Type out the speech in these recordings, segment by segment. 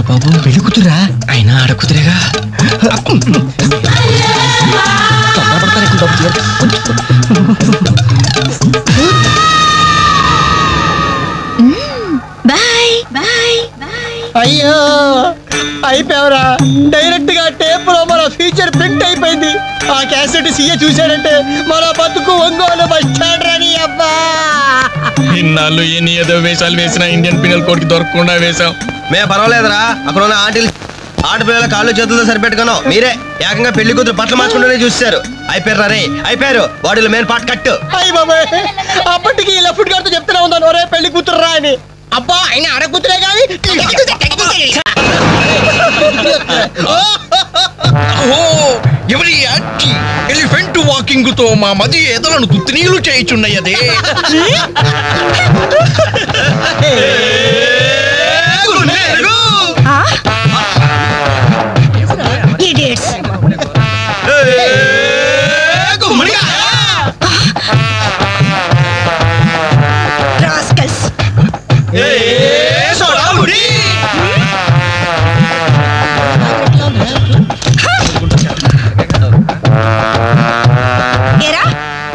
బాబు పెళ్లి కూతురా అయినా ఆడ కూతురేగా అయ్యో అయిపోయావరా డైరెక్ట్ గా టేప్ లో మన ఫ్యూచర్ ప్రింట్ అయిపోయింది. ఆ క్యాసెట్ సీఏ చూశాడంటే మన బతుకు ఒంగోలు బస్ స్టాండ్ రాని. అబ్బా ఇన్నాళ్ళు ఎన్ని ఏదో వేషాలు వేసినా ఇండియన్ పీనల్ కోడ్ కి దొరకకుండా వేసాం. మేము పర్వాలేదురా, అక్కడ ఉన్న ఆడపిల్లల కాళ్ళు చేతులతో సరిపెట్టుకున్నాం. మీరే ఏకంగా పెళ్లి కూతురు బట్టలు మార్చుకుంటూనే చూస్తారు. అయిపోయారు రే, అయిపోయారు. బాడీలో మెయిన్ పార్ట్ కట్టు. అయ్యి బాబాయ్, అప్పటికి ఇలా ఫుడ్ గారితో చెప్తూనే ఉన్నాను ఒరే పెళ్లి కూతురు రా అని. అబ్బా అయినా ఆడ కూతురే కానీ ఎవరి ఎలిఫెంట్ వాకింగ్ తో మా మది ఎదలను తుత్తినీలు చేయుచున్నయదే.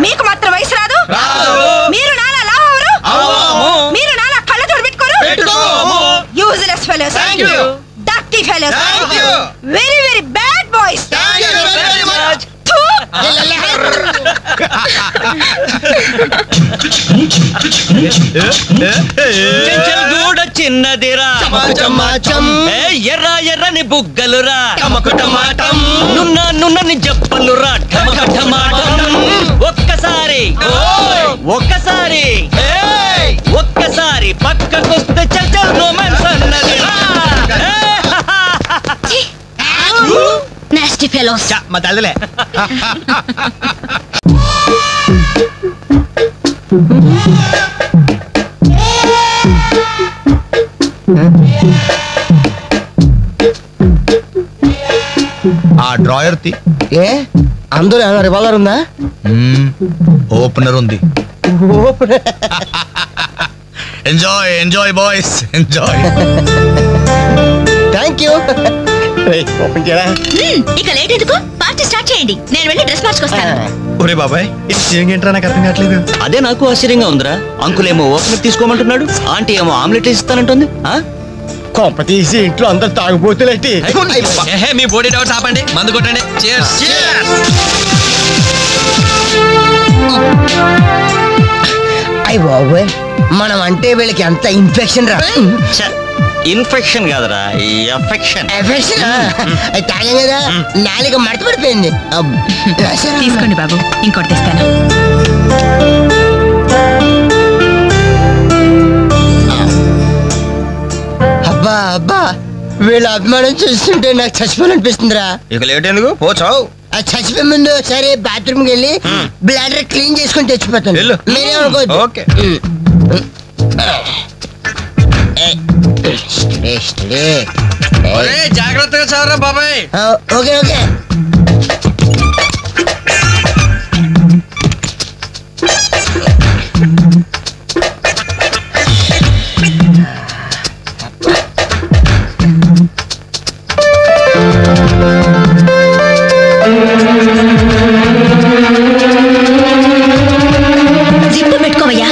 మీకు మాత్రం వయసు రాదు? మీరు నాలా లావరు? మీరు నాలా కళ్ళ తోడు పెట్టుకోరు? Useless fellows, dirty fellows, very very bad boys. చిన్నదిరా ఎర్ర ఎర్రని బుగ్గలురా, నున్న నున్నని జబ్బలురా, ఒక్కసారి ఒక్కసారి ఒక్కసారి పక్కకొస్తే చల్ చల్ రొమాన్స్ అన్నదిరా. Nasty fellows. మా తల్లిలే. ఆ డ్రాయర్ తి. ఏ అందరూ రివాల్వర్ ఉందా? ఓపెనర్ ఉంది. Enjoy enjoy boys enjoy. Thank you. ఇక లేట్ ఎందుకు, పార్టీ స్టార్ట్ చేయండి. నేను వెళ్ళి డ్రెస్ మార్చుకొస్తాను. ఒరే బాబాయ్, ఏంట్రా నాకు అర్థం కావట్లేదు. అదే నాకు ఆశ్చర్యంగా ఉందిరా. అంకుల్ ఏమో ఓపెనర్ తీసుకోమంటున్నాడు, ఆంటీ ఏమో ఆమ్లెట్ ఇస్తానంటుంది. కొంప తీసి ఇంట్లో అందరు తాగుపోతులేంటి? మీ బాడీ డౌట్స్ ఆపండి, మందు కొట్టండి. అయ్య బాబోయ్, మనం అంటే వీళ్ళకి ఎంత ఇన్ఫెక్షన్ రా. ఇన్ఫెక్షన్ కాదురా, ఎఫెక్షన్. తాగాం కదా, నాలుక మడత పడిపోయింది. తీసుకోండి బాబు, ఇంకోటి తెస్తాను. అబ్బా అబ్బా, వీళ్ళ అభిమానం చూస్తుంటే నాకు చచ్చిపోవాలనిపిస్తుందిరా. ఇక లేట్ ఎందుకు, పోచావు. చచ్చిపోయే ముందు సరే బాత్రూమ్కి వెళ్ళి బ్లాడర్ క్లీన్ చేసుకుని తెచ్చిపోతాను. మీరేమనుకోవద్దు. ఓకే. జాగ్రత్తగా చావరా బాబాయ్. Okay okay. జిప్పు పెట్టుకోవయ్యా.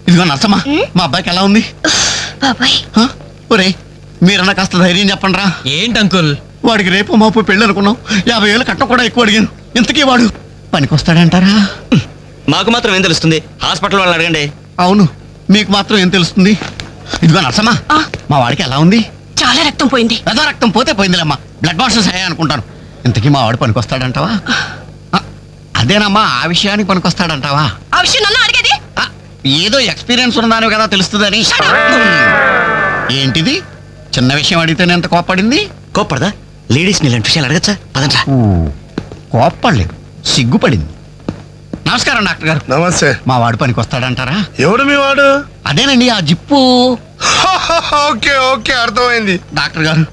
ఇదిగో నర్సమ్మా, మా అబ్బాయికి ఎలా ఉంది? ఒరే మీరన్నా కాస్త ధైర్యం చెప్పండి రా. ఏంటి అంకుల్, వాడికి రేపు మాపు పెళ్ళి అనుకున్నాం. 50,000 కట్నం కూడా ఎక్కువ అడిగాను. ఇంతకీ వాడు పనికొస్తాడంటారా? మాకు మాత్రం ఏం తెలుస్తుంది? హాస్పిటల్ వాళ్ళని అడగండి. అవును, మీకు మాత్రం ఏం తెలుస్తుంది? ఇదిగో నర్సమ్మా, మా వాడికి ఎలా ఉంది? చాలా రక్తం పోయింది. ఏదో రక్తం పోతే పోయిందిలేమ్మా, బ్లడ్ వాషెస్ అయ్యాయి అనుకుంటాను. ఇంతకీ మా వాడు పనికొస్తాడంటావా? అదేనమ్మా, ఆ విషయానికి పనికొస్తాడంటావా? ఆ విషయం నన్ను అడిగేది? ఏదో ఎక్స్పీరియన్స్ ఉన్నదాని కదా తెలుస్తుందని. ఏంటిది? చిన్న విషయం అడిగితేనే ఎంత కోప్పడింది? కోప్పడదా? లేడీస్ ఇలాంటి విషయాలు అడగచ్చా? పదండ్రా. కోప్పడలేదు, సిగ్గుపడింది. నమస్కారం డాక్టర్ గారు. నమస్తే. మా వాడు పనికి వస్తాడంటారా? ఎవడు మీ వాడు? అదేనండి, ఆ జిప్పు. ఓకే ఓకే, అర్థమైంది. డాక్టర్ గారు,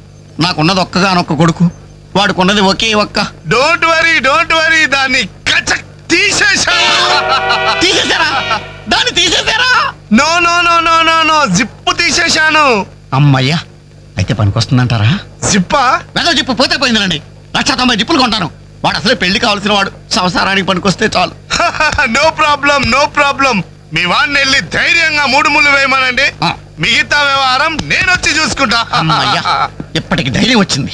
నాకున్నది ఒక్కగానొక్క కొడుకు, వాడుకున్నది ఒకే ఒక్క. డోంట్ వరీ, దాన్ని తీసేశారా? దాన్ని తీసేశారా? No no no no no no, zip తీసేశాను. అమ్మయ్యా, అయితే పనికి వస్తుందంటారా? జిప్పా? వెద జిప్పు పోతే పోయిందండి. 190 జిప్పులు కొంటాను. వాడు అసలే పెళ్లి కావాల్సిన వాడు, సంసారానికి పనికొస్తే చాలు. No problem. మీ వాడిని వెళ్ళి ధైర్యంగా 3 ముళ్ళు వేయమనండి. మిగతా వ్యవహారం నేను వచ్చి చూసుకుంటా. అమ్మయ్యా, ఇప్పటికి ధైర్యం వచ్చింది.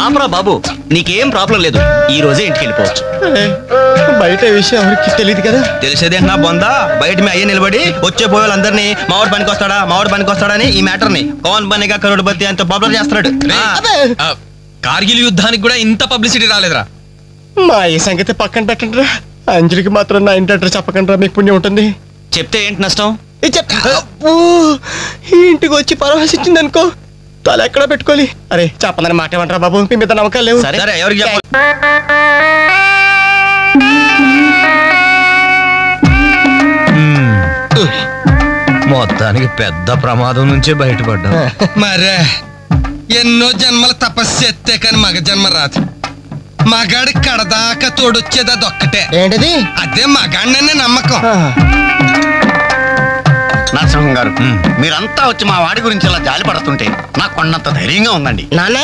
ఆపరా బాబు, నీకేం ప్రాబ్లం లేదు. ఈ రోజే ఇంటికి వెళ్ళిపోవచ్చు. బయట విషయం ఎవరికి తెలియదు కదా. తెలిసేదేంటా బొందా? బయట మీ అయ్యే నిలబడి వచ్చే పోయే వాళ్ళందరినీ మావాడు పనికి వస్తాడని ఈ మ్యాటర్ ని కౌన్ బనేగా కరోడ్పతి అంత పాపులర్ చేస్తున్నాడు. కార్గిల్ యుద్ధానికి కూడా ఇంత పబ్లిసిటీ రాలేదురా. మా ఈ సంగతి పక్కన పెట్టండి రా. అంజలికి మాత్రం నా ఇంటి అడ్రస్ చెప్పకండి రా, మీకు పుణ్యం ఉంటుంది. చెప్తే ఏంటి నష్టం? ఇంటికి వచ్చి పరామర్శించింది అనుకో, తల ఎక్కడ పెట్టుకోవాలి. అరే చెప్పందని మాట ఏమంటారా బాబు, మీ మీద నమ్మకాలు లేవు. సరే, ఎవరికి చెప్పాలి? మొత్తానికి పెద్ద ప్రమాదం నుంచే బయటపడ్డా. మరే ఎన్నో జన్మల తపస్సు ఎత్తే కానీ మగ జన్మ రాదు. మగాడి కడదాకా తోడొచ్చేది అదొక్కటే. ఏంటిది? అదే మగాడిననే నమ్మకం. నరసింహం గారు, మీరంతా వచ్చి మా వాడి గురించి ఇలా జాలి పడుతుంటే నాకు కొన్నంత ధైర్యంగా ఉందండి. నాన్న,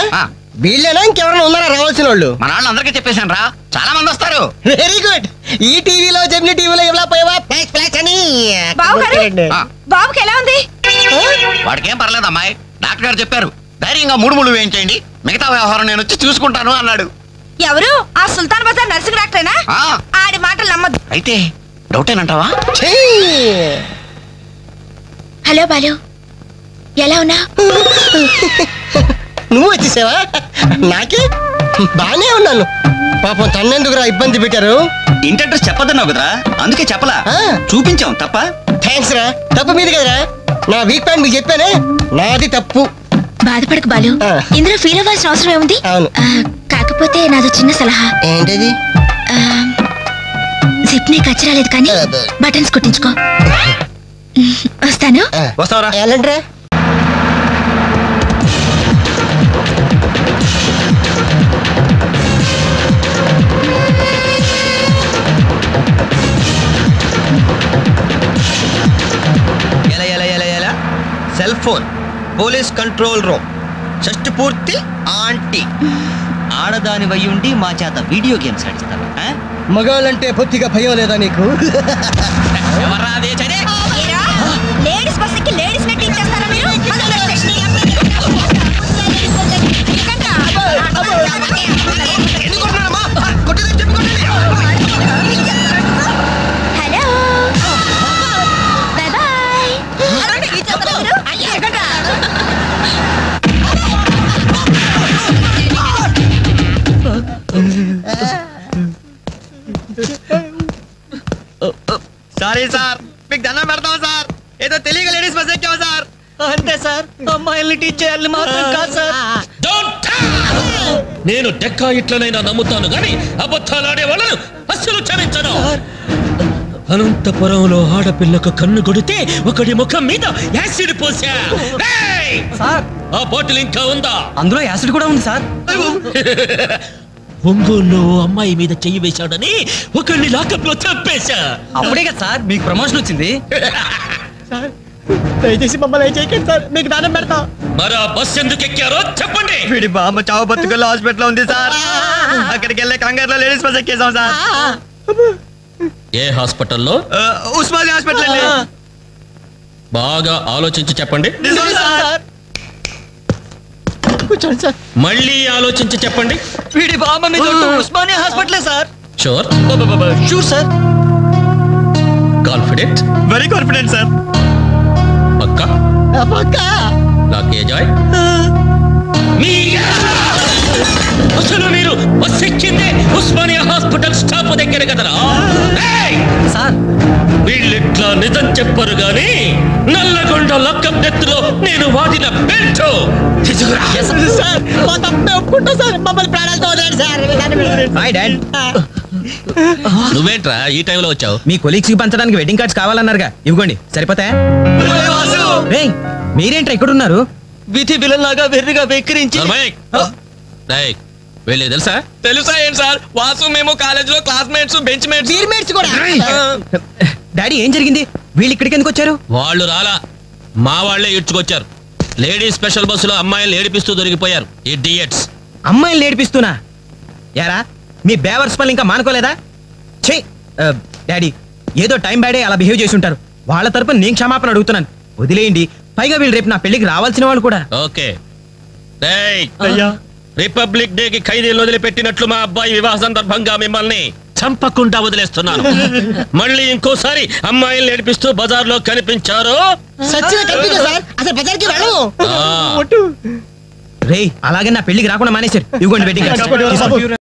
వీళ్ళేనా ఇంకెవరైనా ఉన్నారా రావాల్సిన వాళ్ళు? మన వాళ్ళు అందరికీ చెప్పేశాను రా, చాలా మంది వస్తారు. Very good. ఈ టీవీలో జెమిని టీవీలో ఎవలా పోయావా అని. బాబుకి ఎలా ఉంది? వాడికి ఏం పర్లేదు అమ్మాయి, డాక్టర్ గారు చెప్పారు ధైర్యంగా 3 ముళ్ళు వేయించేయండి, మిగతా వ్యవహారం నేను వచ్చి చూసుకుంటాను అన్నాడు. ఎవరు? ఆ సుల్తాన్ బజార్ నర్సింగ్ డాక్టరేనా? ఆడి మాటలు నమ్మద్దు. అయితే డౌటేనంటావా? హలో బాలు, ఎలా ఉన్నా? నువ్వు వచ్చేసావా? నాకే బానే ఉన్నాను. పాపం తన్నెందుకురా ఇబ్బంది పెట్టారు? ఇంటి అడ్రస్ చెప్పదన్నావు కదరా, అందుకే చెప్పలా. చూపించాం తప్ప. థ్యాంక్స్ రా. తప్పు మీది కదరా, నా వీక్ పాయింట్ మీకు చెప్పానే, నాది తప్పు. బాధపడకు బాలు, ఇందులో ఫీల్ అవ్వాల్సిన అవసరం ఏముంది? అవును. కాకపోతే నాది చిన్న సలహా. ఏంటిది? జిప్ ని కచ్చరాలేదు కానీ బటన్స్ కుట్టించుకో. వస్తాను. వస్తావరా? వెళ్ళండిరా. ఎలా cell phone, police control room, షష్టి పూర్తి ఆంటీ. ఆడదాని వయ్యుండి మా చేత వీడియో గేమ్స్ ఆడిస్తావా? మగాళ్ళంటే పొత్తిగా భయం లేదా నీకు? లేడీస్ బస్ కి లేడీస్ నెట్ ఇచ్చేస్తారా మీరు? Hello, bye bye. Sorry sir, మీకు దండం పెడతాం సార్. ఏదో తెలియక లేడీస్ బస్ ఎక్కాము సార్. అంతే సార్, అమ్మాయిల్ని టీచ్ చేయాలి మాత్రం కాదు సార్. నేను డెక్కా ఇట్లనైనా నమ్ముతాను గాని అబద్ధాలాడే వాళ్ళను అస్సలు క్షమించను. అనంతపురంలో ఆడపిల్లకు కన్ను కొడితే ఒకడి ముఖం మీద యాసిడ్ పోసా. ఆ బాటిల్ ఇంకా ఉందా? అందులో యాసిడ్ కూడా ఉంది సార్. ఒంగోలులో అమ్మాయి మీద చెయ్యి వేశాడని ఒకరిని లాకప్లో చంపేశా. అప్పుడే కదా సార్ మీకు ప్రమోషన్ వచ్చింది. దయచేసి మమ్మల్ని చేయకండి సార్, మీకు దానం పెడతాం. మరి ఆ బస్ ఎందుకు ఎక్కారో చెప్పండి. వీడి బామ్మ చావు బతుకుల్లో హాస్పిటల్ ఉంది సార్. అక్కడికి వెళ్ళే కంగారులో లేడీస్ బస్ ఎక్కేసాం సార్. ఏ హాస్పిటల్లో? ఉస్మానియా హాస్పిటల్ అండి. బాగా ఆలోచించి చెప్పండి. కూర్చోండి సార్. మళ్ళీ ఆలోచించి చెప్పండి. వీడి బామ్మ మీద ఉస్మానియా హాస్పిటలే sir. Sure sure sir. Confident very confident sir. పక్కా పక్కా. నాకే జాయ్. అసలు మీరు బస్ ఎక్కిందే ఉస్మానియా హాస్పిటల్ స్టాప్ దగ్గర కదరా? సార్ వీళ్ళిట్లా నిజం చెప్పరు గాని నల్లగొండ లక్కం నెత్తులో నేను వాడిన బెల్ట్ సార్ మా తప్పే ఒప్పుకుంటా సార్. మమ్మల్ని ప్రాణాలతో వదిలేండి సార్. Hi dad. నువ్వేంట్రా ఈ టైంలో వచ్చావు? మీ కొలీగ్స్ కి పంచడానికి వెడ్డింగ్ కార్డ్స్ కావాలన్నారుగా, ఇవ్వండి సరిపోతాయా? రేయ్, మీరేంట్రా ఇక్కడ ఉన్నారు? విధి విలన్లాగా వెర్రిగా వెక్కిరించి వెళ్ళే తెలుసా? తెలుసా ఏంటి సార్? వాసు మేము కాలేజ్ లో క్లాస్మేట్స్, బెంచ్ మేట్స్, మేట్స్ కూడా. డాడీ ఏం జరిగింది? వీళ్ళు ఇక్కడికి ఎందుకు వచ్చారు? వాళ్ళు రాలా, మా వాళ్ళే ఇడ్చుకొచ్చారు. లేడీ స్పెషల్ బస్సులో అమ్మాయిలు ఏడిపిస్తూ దొరికిపోయారు. ఇడియట్స్. అమ్మాయిని ఏడిపిస్తున్నా? యారా మీ బేవర్స్ పనులు ఇంకా మానుకోలేదా? ఛీ డాడీ, ఏదో టైం బ్యాడే అలా బిహేవ్ చేసి ఉంటారు. వాళ్ళ తరపున నేను క్షమాపణ అడుగుతున్నాను, వదిలేయండి. పైగా వీళ్ళు రేపు నా పెళ్లికి రావాల్సిన వాళ్ళు కూడా. ఓకే. రిపబ్లిక్ డే కి ఖైదీలు వదిలిపెట్టినట్లు మా అబ్బాయి వివాహ సందర్భంగా మిమ్మల్ని చంపకుండా వదిలేస్తున్నాను. మళ్ళీ ఇంకోసారి అమ్మాయిలు ఏడిపిస్తూ బజార్లో కనిపించారు రేయ్, అలాగే నా పెళ్లికి రాకుండా మానేశారు. ఇవ్వండి వెడ్డింగ్ కార్డ్స్.